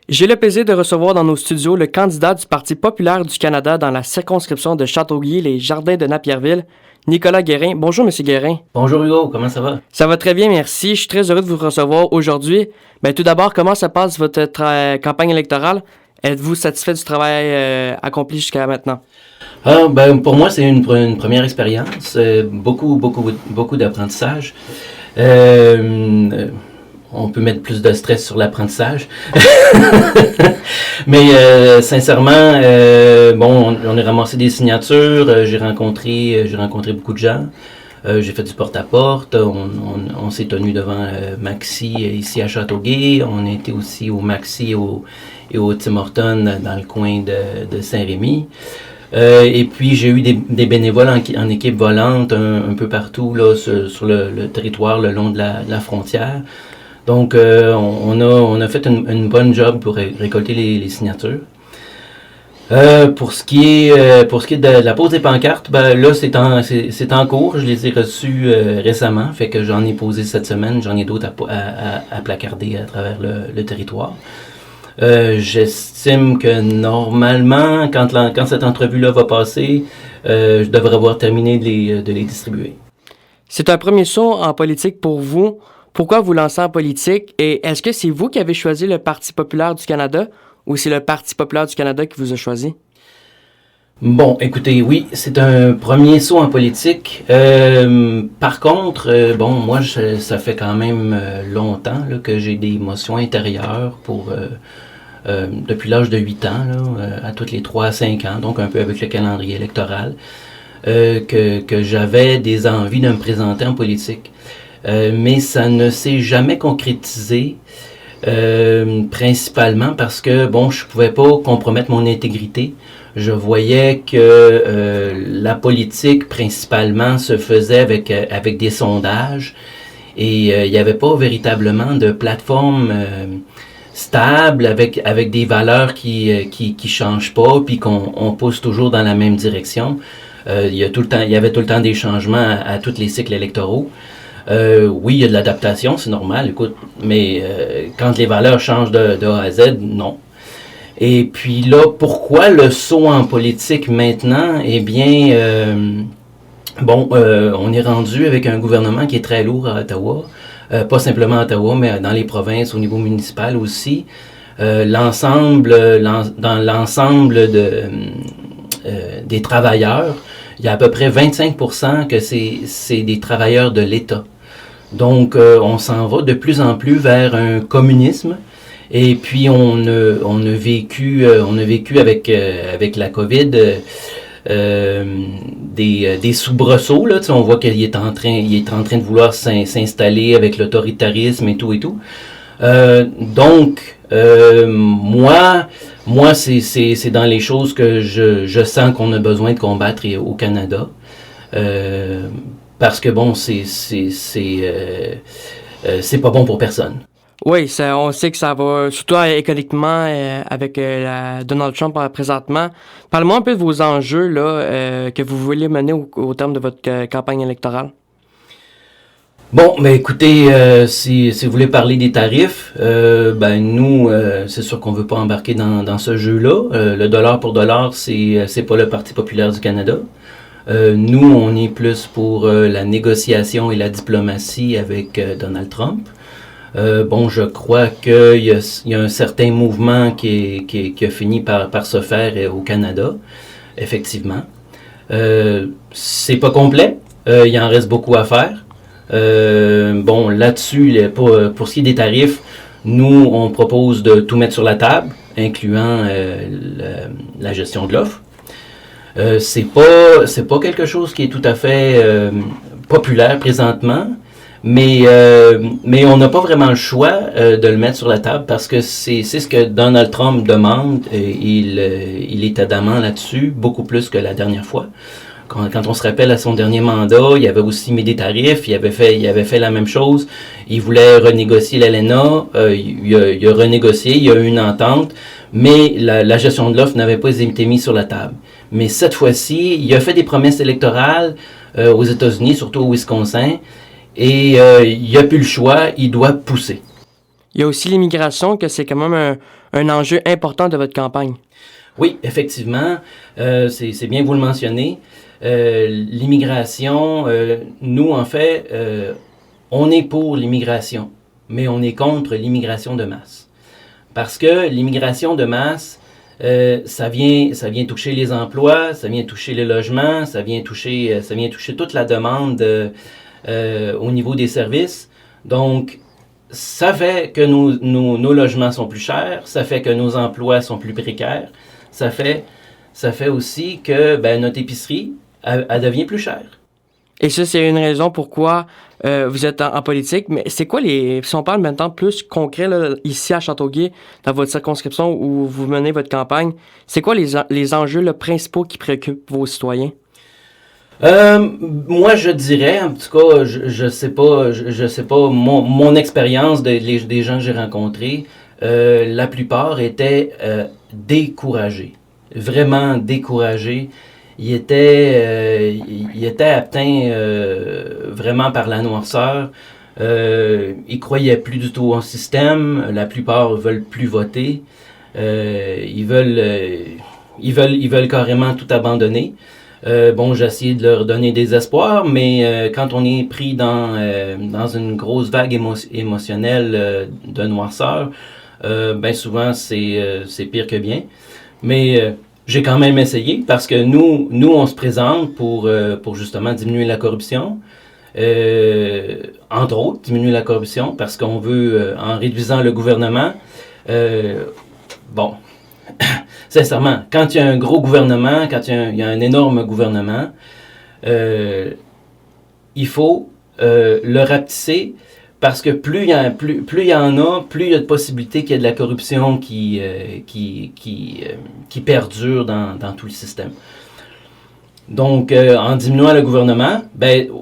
J'ai le plaisir de recevoir dans nos studios le candidat du Parti populaire du Canada dans la circonscription de Châteauguay, les Jardins de Napierville, Nicolas Guérin. Bonjour, Monsieur Guérin. Bonjour Hugo, comment ça va? Ça va très bien, merci. Je suis très heureux de vous recevoir aujourd'hui. Tout d'abord, comment ça passe votre campagne électorale? Êtes-vous satisfait du travail accompli jusqu'à maintenant? Pour moi, c'est une première expérience, beaucoup d'apprentissage. On peut mettre plus de stress sur l'apprentissage. Mais sincèrement, on a ramassé des signatures, j'ai rencontré beaucoup de gens. J'ai fait du porte-à-porte, on s'est tenu devant Maxi ici à Châteauguay, on a été aussi au Maxi et au Tim Hortons dans le coin de Saint-Rémy. Et puis j'ai eu des bénévoles en équipe volante un peu partout là, sur le territoire le long de la frontière. Donc on a fait une bonne job pour récolter les signatures. Pour ce qui est de la pose des pancartes, là c'est en cours. Je les ai reçues récemment, fait que j'en ai posé cette semaine. J'en ai d'autres à placarder à travers le territoire. J'estime que normalement, quand cette entrevue-là va passer, je devrais avoir terminé de les distribuer. C'est un premier saut en politique pour vous. Pourquoi vous lancez en politique? Et est-ce que c'est vous qui avez choisi le Parti populaire du Canada ou c'est le Parti populaire du Canada qui vous a choisi? Bon, écoutez, oui, c'est un premier saut en politique. Par contre, moi, ça fait quand même longtemps là, que j'ai des émotions intérieures depuis l'âge de 8 ans, là, à tous les 3 à 5 ans, donc un peu avec le calendrier électoral, que j'avais des envies de me présenter en politique. Mais ça ne s'est jamais concrétisé, principalement parce que, je pouvais pas compromettre mon intégrité. Je voyais que la politique, principalement, se faisait avec des sondages et il n'y avait pas véritablement de plateforme stable avec des valeurs qui changent pas puis qu'on pousse toujours dans la même direction. Il y avait tout le temps des changements à tous les cycles électoraux. Oui, il y a de l'adaptation, c'est normal, écoute, mais quand les valeurs changent de A à Z, non. Et puis là, pourquoi le saut en politique maintenant? Eh bien, on est rendu avec un gouvernement qui est très lourd à Ottawa, pas simplement à Ottawa, mais dans les provinces, au niveau municipal aussi. Dans l'ensemble des travailleurs, il y a à peu près 25% que c'est des travailleurs de l'État. Donc, on s'en va de plus en plus vers un communisme. Et puis, on a vécu avec la COVID des soubresauts. Là, on voit qu'il est en train de vouloir s'installer avec l'autoritarisme et tout et tout. Moi, c'est dans les choses que je sens qu'on a besoin de combattre au Canada. Parce que c'est pas bon pour personne. Oui, on sait que ça va, surtout économiquement, avec Donald Trump présentement. Parlez-moi un peu de vos enjeux là, que vous voulez mener au terme de votre campagne électorale. Bon, écoutez, si vous voulez parler des tarifs, nous, c'est sûr qu'on veut pas embarquer dans ce jeu-là. Le dollar pour dollar, c'est pas le Parti populaire du Canada. Nous, on est plus pour la négociation et la diplomatie avec Donald Trump. Je crois qu'il y a un certain mouvement qui a fini par se faire au Canada, effectivement. C'est pas complet, il en reste beaucoup à faire. Là-dessus, pour ce qui est des tarifs, nous, on propose de tout mettre sur la table, incluant la gestion de l'offre. C'est pas quelque chose qui est tout à fait populaire présentement, mais on n'a pas vraiment le choix de le mettre sur la table parce que c'est ce que Donald Trump demande. Il est adamant là-dessus, beaucoup plus que la dernière fois. Quand on se rappelle à son dernier mandat, il avait aussi mis des tarifs, il avait fait la même chose. Il voulait renégocier l'ALENA, il a renégocié, il y a eu une entente, mais la gestion de l'offre n'avait pas été mise sur la table. Mais cette fois-ci, il a fait des promesses électorales aux États-Unis, surtout au Wisconsin, et il n'a plus le choix, il doit pousser. Il y a aussi l'immigration, que c'est quand même un enjeu important de votre campagne. Oui, effectivement, c'est bien vous le mentionnez. L'immigration, nous, en fait, on est pour l'immigration, mais on est contre l'immigration de masse. Parce que l'immigration de masse, ça vient toucher les emplois, ça vient toucher les logements, ça vient toucher toute la demande au niveau des services. Donc, ça fait que nos logements sont plus chers, ça fait que nos emplois sont plus précaires, ça fait aussi que notre épicerie, elle devient plus chère. Et ça, c'est une raison pourquoi vous êtes en politique. Mais c'est quoi si on parle maintenant plus concret, là, ici à Châteauguay, dans votre circonscription où vous menez votre campagne, c'est quoi les enjeux là, principaux qui préoccupent vos citoyens? Moi, je dirais, en tout cas, je sais pas, mon expérience des gens que j'ai rencontrés, la plupart étaient découragés, vraiment découragés. Ils étaient atteints vraiment par la noirceur. Ils croyaient plus du tout au système. La plupart veulent plus voter. Ils veulent carrément tout abandonner. J'ai essayé de leur donner des espoirs, mais quand on est pris dans une grosse vague émotionnelle de noirceur, souvent c'est pire que bien. Mais j'ai quand même essayé parce que nous on se présente pour justement diminuer la corruption. Entre autres, diminuer la corruption parce qu'on veut, en réduisant le gouvernement, sincèrement, quand il y a un gros gouvernement, quand il y a un énorme gouvernement, il faut le rapetisser parce que plus il y en a, plus il y a de possibilités qu'il y ait de la corruption qui perdure dans tout le système. Donc, en diminuant le gouvernement,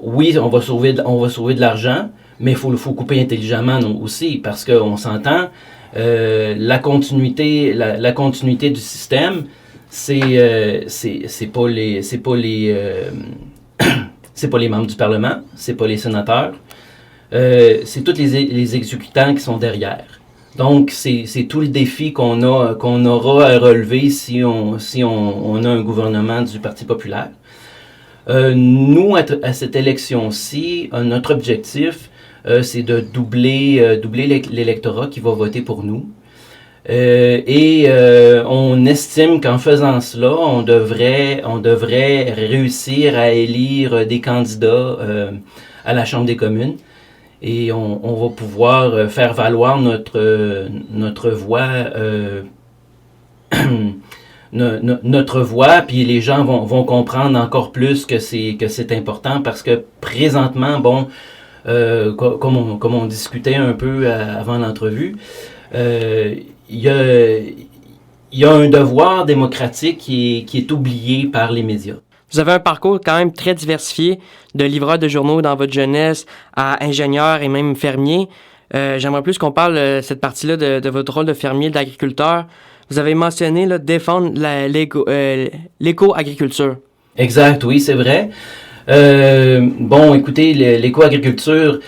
oui, on va sauver de l'argent, mais il faut couper intelligemment aussi parce qu'on s'entend. La continuité du système, c'est pas les membres du Parlement, c'est pas les sénateurs, c'est tous les exécutants qui sont derrière. Donc c'est tout le défi qu'on aura à relever si on a un gouvernement du Parti populaire. Nous à cette élection-ci, notre objectif c'est de doubler l'électorat qui va voter pour nous. On estime qu'en faisant cela, on devrait réussir à élire des candidats à la Chambre des communes. Et on va pouvoir faire valoir notre voix, notre voix, puis les gens vont comprendre encore plus que c'est important parce que présentement, comme on discutait un peu avant l'entrevue, il y a un devoir démocratique qui est oublié par les médias. Vous avez un parcours quand même très diversifié, de livreur de journaux dans votre jeunesse à ingénieur et même fermier. J'aimerais plus qu'on parle cette partie-là de votre rôle de fermier, d'agriculteur. Vous avez mentionné là, défendre l'éco-agriculture. Exact, oui, c'est vrai. Écoutez, l'éco-agriculture,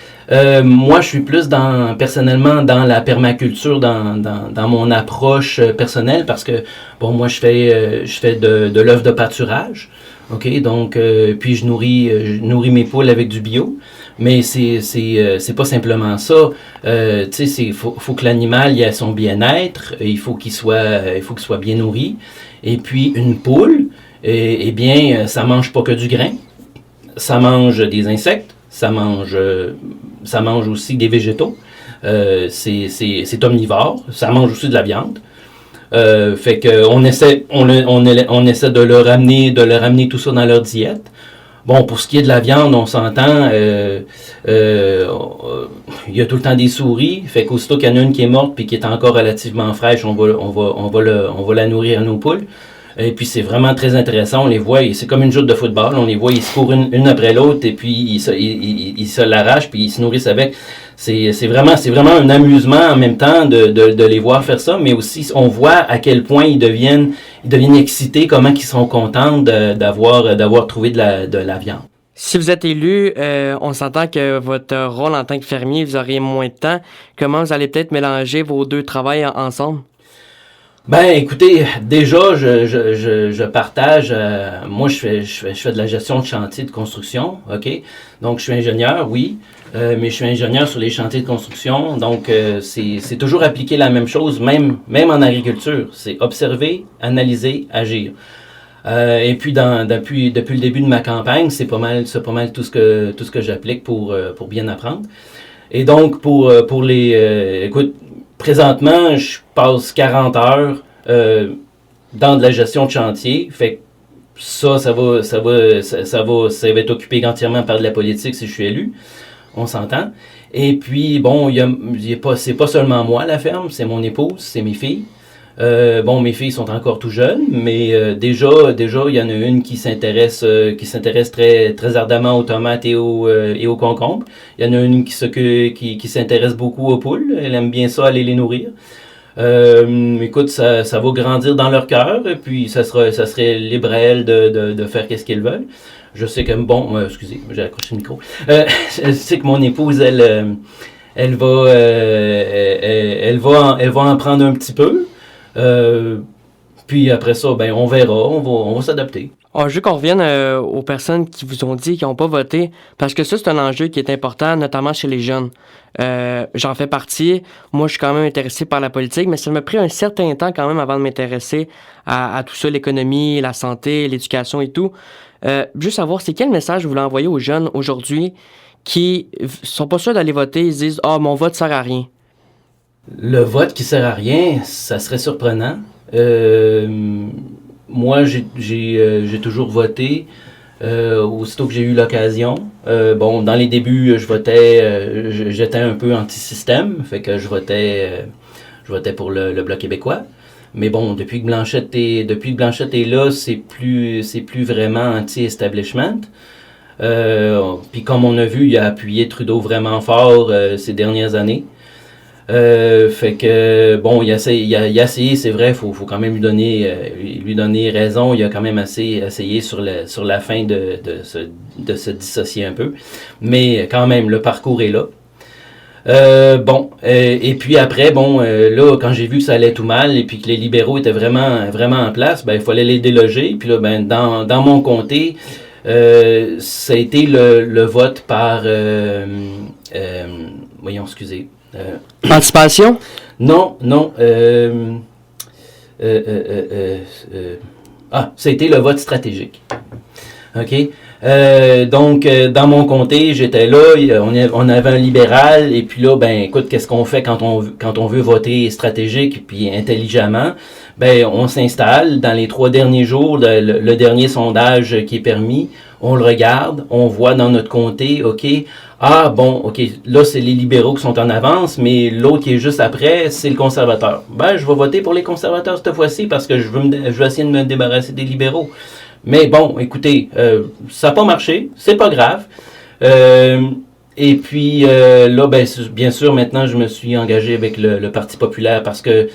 moi je suis plus personnellement dans la permaculture, dans mon approche personnelle parce que moi je fais de l'œuf de pâturage, ok, donc puis je nourris mes poules avec du bio, mais c'est pas simplement ça, tu sais, faut que l'animal il ait son bien-être, il faut qu'il soit bien nourri, et puis une poule, ça mange pas que du grain. Ça mange des insectes, ça mange aussi des végétaux, c'est omnivore, ça mange aussi de la viande. Fait que on essaie de leur amener tout ça dans leur diète. Bon, pour ce qui est de la viande, on s'entend, il y a tout le temps des souris, fait qu'aussitôt qu'il y en a une qui est morte puis qui est encore relativement fraîche, on va la nourrir à nos poules. Et puis c'est vraiment très intéressant, on les voit, c'est comme une joute de football, on les voit, ils se courent une après l'autre et puis ils se l'arrachent puis ils se nourrissent avec. C'est vraiment un amusement en même temps de les voir faire ça, mais aussi on voit à quel point ils deviennent excités, comment ils sont contents d'avoir trouvé de la viande. Si vous êtes élu, on s'entend que votre rôle en tant que fermier, vous auriez moins de temps. Comment vous allez peut-être mélanger vos deux travails ensemble? Ben, écoutez, déjà, je partage. Moi, je fais de la gestion de chantier de construction, ok. Donc, je suis ingénieur, oui, mais je suis ingénieur sur les chantiers de construction. Donc, c'est toujours appliquer la même chose, même en agriculture. C'est observer, analyser, agir. Et puis, depuis le début de ma campagne, c'est pas mal tout ce que j'applique pour bien apprendre. Et donc, pour les... écoute, présentement, je passe 40 heures dans de la gestion de chantier. Fait que ça va être occupé entièrement par de la politique si je suis élu. On s'entend. Et puis, bon, c'est pas seulement moi la ferme, c'est mon épouse, c'est mes filles. Bon, mes filles sont encore tout jeunes, mais déjà, il y en a une qui s'intéresse très, très ardemment aux tomates et aux concombres. Il y en a une qui s'intéresse beaucoup aux poules. Elle aime bien ça, aller les nourrir. Écoute, ça va grandir dans leur cœur, et puis ça serait libre à elles de faire qu'est-ce qu'elles veulent. Je sais que, bon, excusez, j'ai accroché le micro. Je sais que mon épouse, elle va en prendre un petit peu. Puis après ça, ben on verra, on va s'adapter. Je veux qu'on revienne aux personnes qui vous ont dit qu'ils n'ont pas voté, parce que ça, c'est un enjeu qui est important, notamment chez les jeunes. J'en fais partie. Moi, je suis quand même intéressé par la politique, mais ça m'a pris un certain temps quand même avant de m'intéresser à tout ça, l'économie, la santé, l'éducation et tout. Juste savoir, c'est quel message vous voulez envoyer aux jeunes aujourd'hui qui sont pas sûrs d'aller voter, ils se disent « Ah, mon vote sert à rien ». Le vote qui sert à rien, ça serait surprenant. Moi, j'ai toujours voté aussitôt que j'ai eu l'occasion. Bon, dans les débuts, j'étais un peu anti-système, fait que je votais pour le Bloc québécois. Mais bon, depuis que Blanchette est là, c'est plus vraiment anti-establishment. Puis comme on a vu, il a appuyé Trudeau vraiment fort ces dernières années. Fait que bon, il a essayé, c'est vrai, faut quand même lui donner raison. Il a quand même essayé sur la fin de se dissocier un peu, mais quand même le parcours est là. Et puis après, là, quand j'ai vu que ça allait tout mal et puis que les libéraux étaient vraiment en place, ben il fallait les déloger. Puis là, ben dans mon comté, ça a été le vote par voyons, excusez. Anticipation? Non. Ça a été le vote stratégique. OK? Donc, dans mon comté, j'étais là, on avait un libéral, et puis là, ben, écoute, qu'est-ce qu'on fait quand on veut voter stratégique puis intelligemment? Ben, on s'installe. Dans les 3 derniers jours, le dernier sondage qui est permis, on le regarde, on voit dans notre comté, OK, là, c'est les libéraux qui sont en avance, mais l'autre qui est juste après, c'est le conservateur. Ben, je vais voter pour les conservateurs cette fois-ci parce que je veux essayer de me débarrasser des libéraux. Mais bon, écoutez, ça n'a pas marché, c'est pas grave. Et puis là, ben, bien sûr, maintenant, je me suis engagé avec le Parti populaire parce que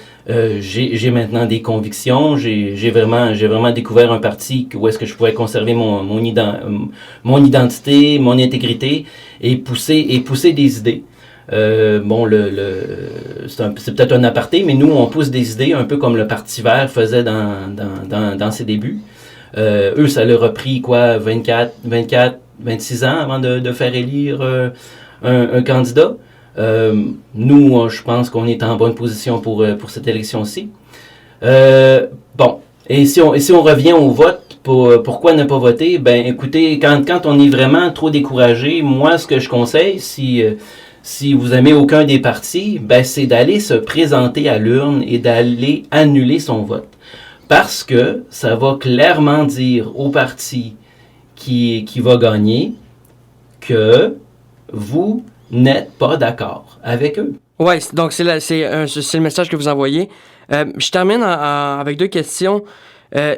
j'ai maintenant des convictions. J'ai vraiment découvert un parti où est-ce que je pouvais conserver mon identité, mon intégrité et pousser des idées. C'est peut-être un aparté, mais nous, on pousse des idées un peu comme le Parti vert faisait dans ses débuts. Eux, ça leur a pris 26 ans avant de faire élire un candidat. Nous, je pense qu'on est en bonne position pour cette élection-ci. Et si on revient au vote, pourquoi ne pas voter? Ben, écoutez, quand on est vraiment trop découragé, moi, ce que je conseille, si vous aimez aucun des partis, ben, c'est d'aller se présenter à l'urne et d'aller annuler son vote. Parce que ça va clairement dire au parti qui va gagner que vous n'êtes pas d'accord avec eux. Oui, donc c'est le message que vous envoyez. Je termine avec 2 questions.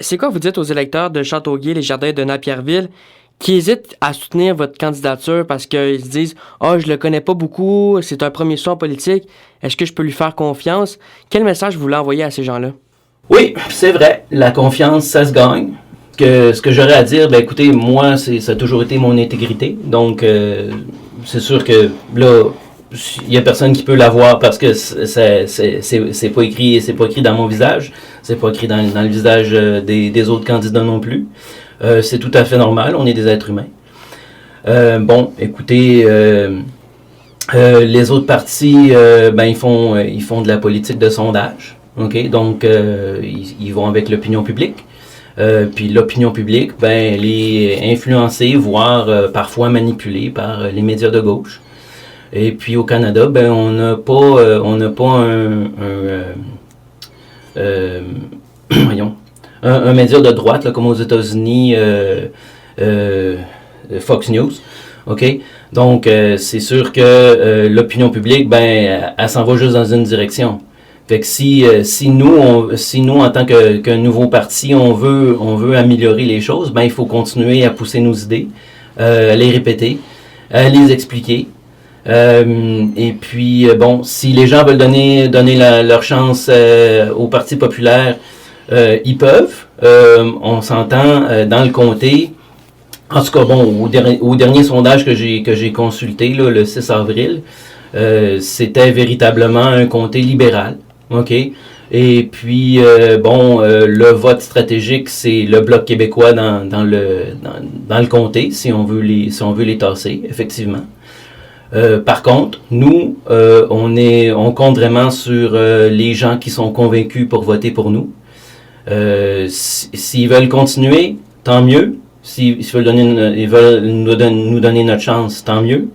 C'est quoi vous dites aux électeurs de Châteauguay, les Jardins de Napierville, qui hésitent à soutenir votre candidature parce qu'ils se disent « Ah, je le connais pas beaucoup, c'est un premier soin politique, est-ce que je peux lui faire confiance? » Quel message vous voulez envoyer à ces gens-là? Oui, c'est vrai, la confiance, ça se gagne. Ce que j'aurais à dire, ben écoutez, moi, ça a toujours été mon intégrité. Donc, c'est sûr que là, il y a personne qui peut la voir parce que c'est pas écrit, dans mon visage, c'est pas écrit dans le visage des autres candidats non plus. C'est tout à fait normal, on est des êtres humains. Bon, écoutez, les autres partis, ils font de la politique de sondage, ok, donc ils vont avec l'opinion publique. Puis l'opinion publique, elle est influencée, voire parfois manipulée par les médias de gauche. Et puis au Canada, on n'a pas un média de droite là, comme aux États-Unis, Fox News. Ok, donc c'est sûr que l'opinion publique, elle s'en va juste dans une direction. Fait que si nous en tant qu'un nouveau parti, on veut améliorer les choses, il faut continuer à pousser nos idées, à les répéter, à les expliquer. Et puis si les gens veulent donner leur chance au Parti populaire, ils peuvent. On s'entend dans le comté. En tout cas, au dernier sondage que j'ai consulté là, le 6 avril, c'était véritablement un comté libéral. OK. Et puis, le vote stratégique, c'est le Bloc québécois dans le comté, si on veut les tasser, effectivement. Par contre, nous, on compte vraiment sur les gens qui sont convaincus pour voter pour nous. S'ils veulent continuer, tant mieux. S'ils veulent nous donner notre chance, tant mieux.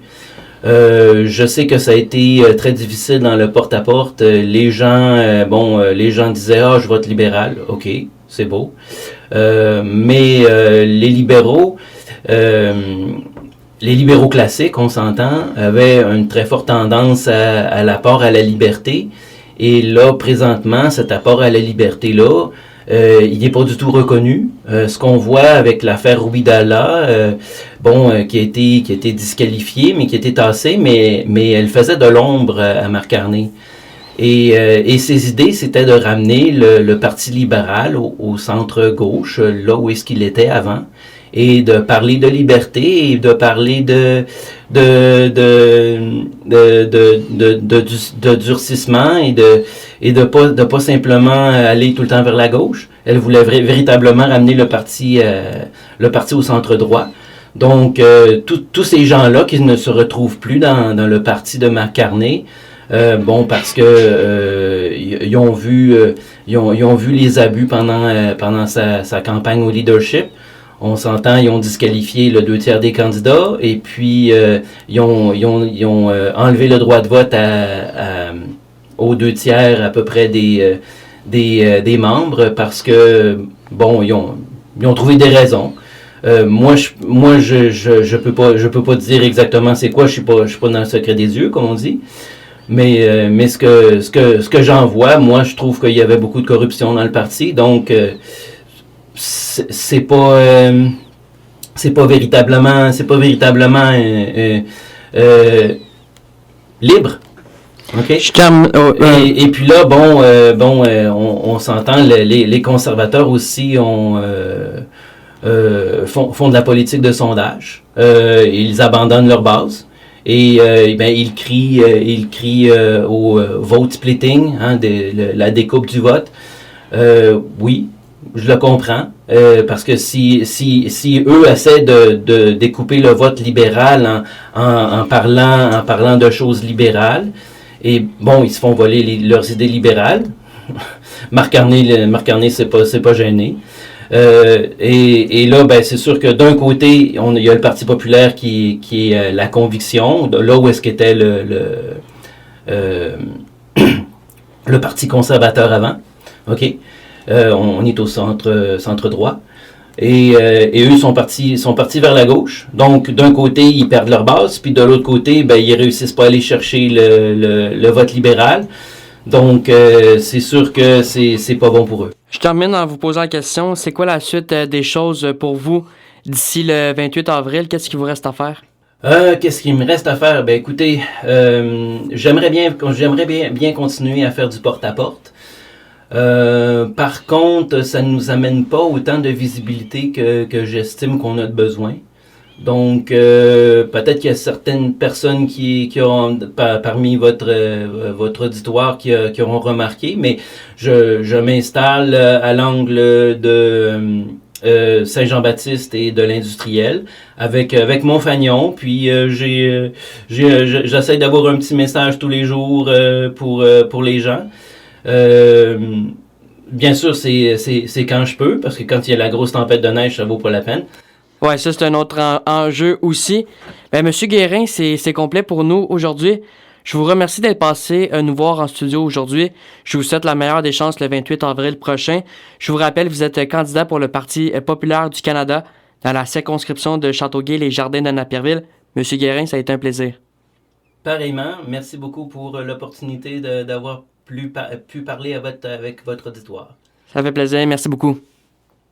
Je sais que ça a été très difficile dans le porte-à-porte. Les gens disaient « Ah, je vote libéral. » OK, c'est beau. Mais les libéraux classiques, on s'entend, avaient une très forte tendance à l'apport à la liberté. Et là, présentement, cet apport à la liberté-là, il n'est pas du tout reconnu. Ce qu'on voit avec l'affaire Ouidala, qui a été disqualifiée, mais qui a été tassée, mais elle faisait de l'ombre à Marc Carney. Et ses idées, c'était de ramener le Parti libéral au centre-gauche, là où est-ce qu'il était avant, et de parler de liberté et de parler de durcissement et de pas simplement aller tout le temps vers la gauche. Elle voulait véritablement ramener le parti au centre droit. Donc tous ces gens-là qui ne se retrouvent plus dans le parti de Marc Carney, parce que ils ont vu les abus pendant sa campagne au leadership. On s'entend, ils ont disqualifié le 2/3 des candidats et puis ils ont enlevé le droit de vote aux 2/3 à peu près des membres parce que ils ont trouvé des raisons. Moi je peux pas dire exactement c'est quoi. Je suis pas dans le secret des yeux comme on dit. Mais ce que j'en vois, moi je trouve qu'il y avait beaucoup de corruption dans le parti, donc c'est pas véritablement libre. OK? Et puis là, on s'entend, les conservateurs aussi font de la politique de sondage. Ils abandonnent leur base. Et ils crient au vote splitting, la découpe du vote. Oui, je le comprends, parce que si eux essaient de découper le vote libéral en parlant de choses libérales, et ils se font voler leurs idées libérales. Marc Carney c'est pas gêné. Et là, c'est sûr que d'un côté, il y a le Parti populaire qui est la conviction, là où est-ce qu'était le Parti conservateur avant. OK? On est au centre droit. Et eux sont partis vers la gauche. Donc, d'un côté, ils perdent leur base, puis de l'autre côté, ils réussissent pas à aller chercher le vote libéral. Donc, c'est sûr que c'est pas bon pour eux. Je termine en vous posant la question, c'est quoi la suite des choses pour vous d'ici le 28 avril? Qu'est-ce qu'il vous reste à faire? Qu'est-ce qu'il me reste à faire? Écoutez, j'aimerais bien continuer à faire du porte-à-porte. Par contre, ça ne nous amène pas autant de visibilité que j'estime qu'on a besoin. Donc, peut-être qu'il y a certaines personnes qui ont, parmi votre auditoire qui auront remarqué, mais je m'installe à l'angle de Saint-Jean-Baptiste et de l'Industriel avec mon fanion. Puis, j'essaie d'avoir un petit message tous les jours pour les gens. Bien sûr, c'est quand je peux, parce que quand il y a la grosse tempête de neige, ça vaut pas la peine. Ouais, ça, c'est un autre enjeu aussi. Ben, Monsieur Guérin, c'est complet pour nous aujourd'hui. Je vous remercie d'être passé nous voir en studio aujourd'hui. Je vous souhaite la meilleure des chances le 28 avril prochain. Je vous rappelle, vous êtes candidat pour le Parti populaire du Canada dans la circonscription de Châteauguay-les-Jardins de Napierville. Monsieur Guérin, ça a été un plaisir. Pareillement, merci beaucoup pour l'opportunité d'avoir pu parler avec votre auditoire. Ça fait plaisir. Merci beaucoup.